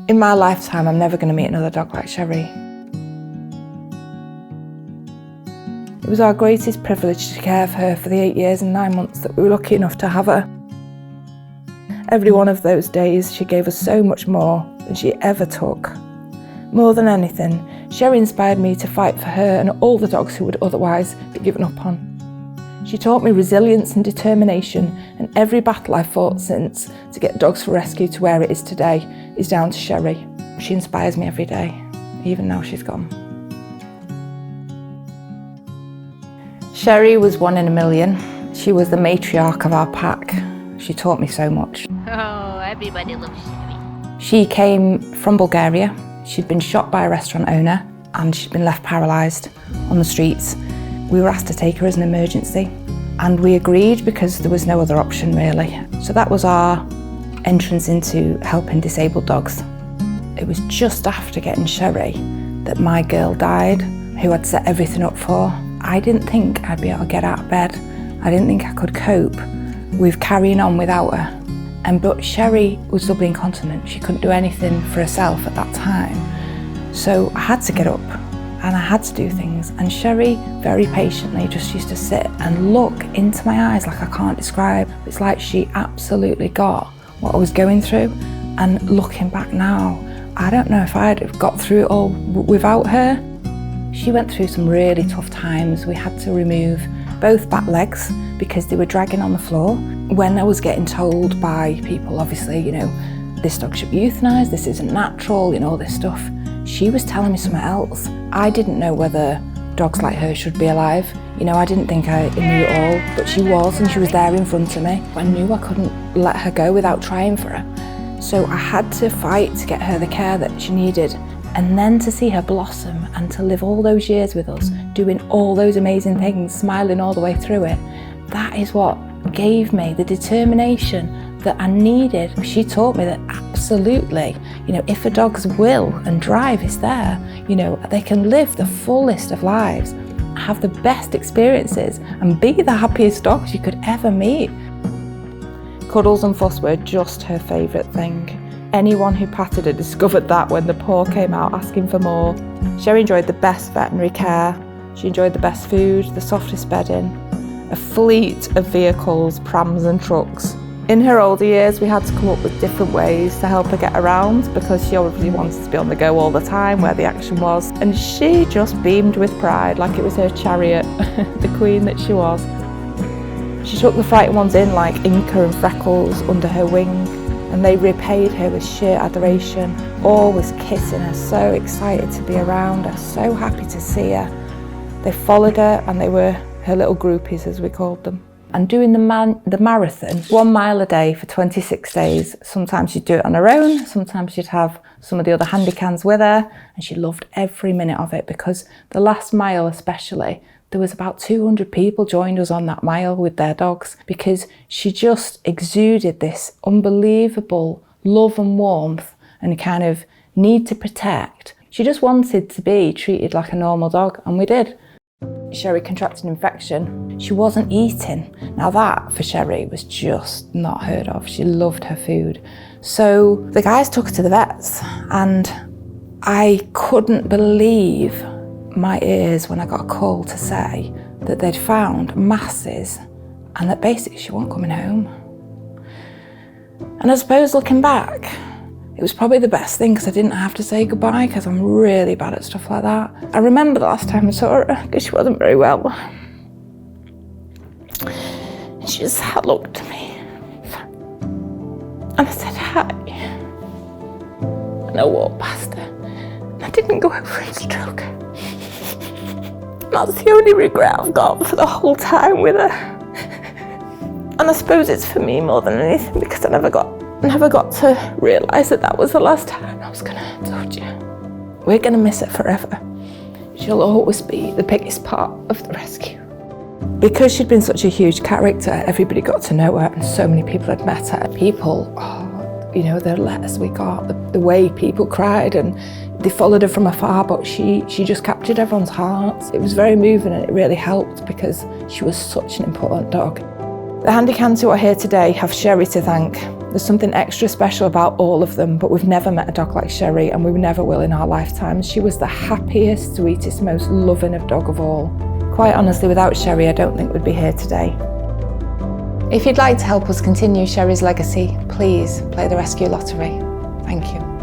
In my lifetime, I'm never going to meet another dog like Sherry. It was our greatest privilege to care for her for the 8 years and 9 months that we were lucky enough to have her. Every one of those days, she gave us so much more than she ever took. More than anything, Sherry inspired me to fight for her and all the dogs who would otherwise be given up on. She taught me resilience and determination, and every battle I've fought since to get Dogs for Rescue to where it is today is down to Sherry. She inspires me every day, even now she's gone. Sherry was 1 in a million. She was the matriarch of our pack. She taught me so much. Oh, everybody loves Sherry. She came from Bulgaria. She'd been shot by a restaurant owner and she'd been left paralysed on the streets. We were asked to take her as an emergency and we agreed because there was no other option really. So that was our entrance into helping disabled dogs. It was just after getting Sherry that my girl died, who I'd set everything up for. I didn't think I'd be able to get out of bed. I didn't think I could cope with carrying on without her. But Sherry was doubly incontinent. She couldn't do anything for herself at that time. So I had to get up and I had to do things. And Sherry very patiently just used to sit and look into my eyes like I can't describe. It's like she absolutely got what I was going through. And looking back now, I don't know if I'd have got through it all without her. She went through some really tough times. We had to remove both back legs because they were dragging on the floor. When I was getting told by people, obviously, this dog should be euthanised, this isn't natural, all this stuff, she was telling me something else. I didn't know whether dogs like her should be alive. I didn't think I knew it all, but she was, and she was there in front of me. I knew I couldn't let her go without trying for her. So I had to fight to get her the care that she needed. And then to see her blossom and to live all those years with us, doing all those amazing things, smiling all the way through it, that is what gave me the determination that I needed. She taught me that absolutely, if a dog's will and drive is there, they can live the fullest of lives, have the best experiences and be the happiest dogs you could ever meet. Cuddles and fuss were just her favourite thing. Anyone who patted her discovered that when the paw came out asking for more. Sherry enjoyed the best veterinary care. She enjoyed the best food, the softest bedding, a fleet of vehicles, prams and trucks. In her older years, we had to come up with different ways to help her get around because she obviously wanted to be on the go all the time where the action was. And she just beamed with pride like it was her chariot, the queen that she was. She took the frightened ones in like Inca and Freckles under her wing, and they repaid her with sheer adoration, always kissing her, so excited to be around her, so happy to see her. They followed her and they were her little groupies, as we called them. And doing the marathon, 1 mile a day for 26 days. Sometimes she'd do it on her own, sometimes she'd have some of the other handy cans with her, and she loved every minute of it because the last mile especially, there was about 200 people joined us on that mile with their dogs because she just exuded this unbelievable love and warmth and kind of need to protect. She just wanted to be treated like a normal dog, and we did. Sherry contracted an infection. She wasn't eating. Now that, for Sherry, was just not heard of. She loved her food. So the guys took her to the vets, and I couldn't believe my ears when I got a call to say that they'd found masses and that basically she wasn't coming home. And I suppose looking back, it was probably the best thing because I didn't have to say goodbye because I'm really bad at stuff like that. I remember the last time I saw her because she wasn't very well. And she just looked at me and I said hi. And I walked past her and I didn't go over and stroke her. That's the only regret I've got for the whole time with her. And I suppose it's for me more than anything because I never got to realise that was the last time I was going to touch you. We're going to miss her forever. She'll always be the biggest part of the rescue. Because she'd been such a huge character, everybody got to know her and so many people had met her. People, the letters we got, the way people cried and they followed her from afar, but she just captured everyone's hearts. It was very moving and it really helped because she was such an important dog. The handy cans who are here today have Sherry to thank. There's something extra special about all of them, but we've never met a dog like Sherry, and we never will in our lifetimes. She was the happiest, sweetest, most loving of dog of all. Quite honestly, without Sherry, I don't think we'd be here today. If you'd like to help us continue Sherry's legacy, please play the Rescue Lottery. Thank you.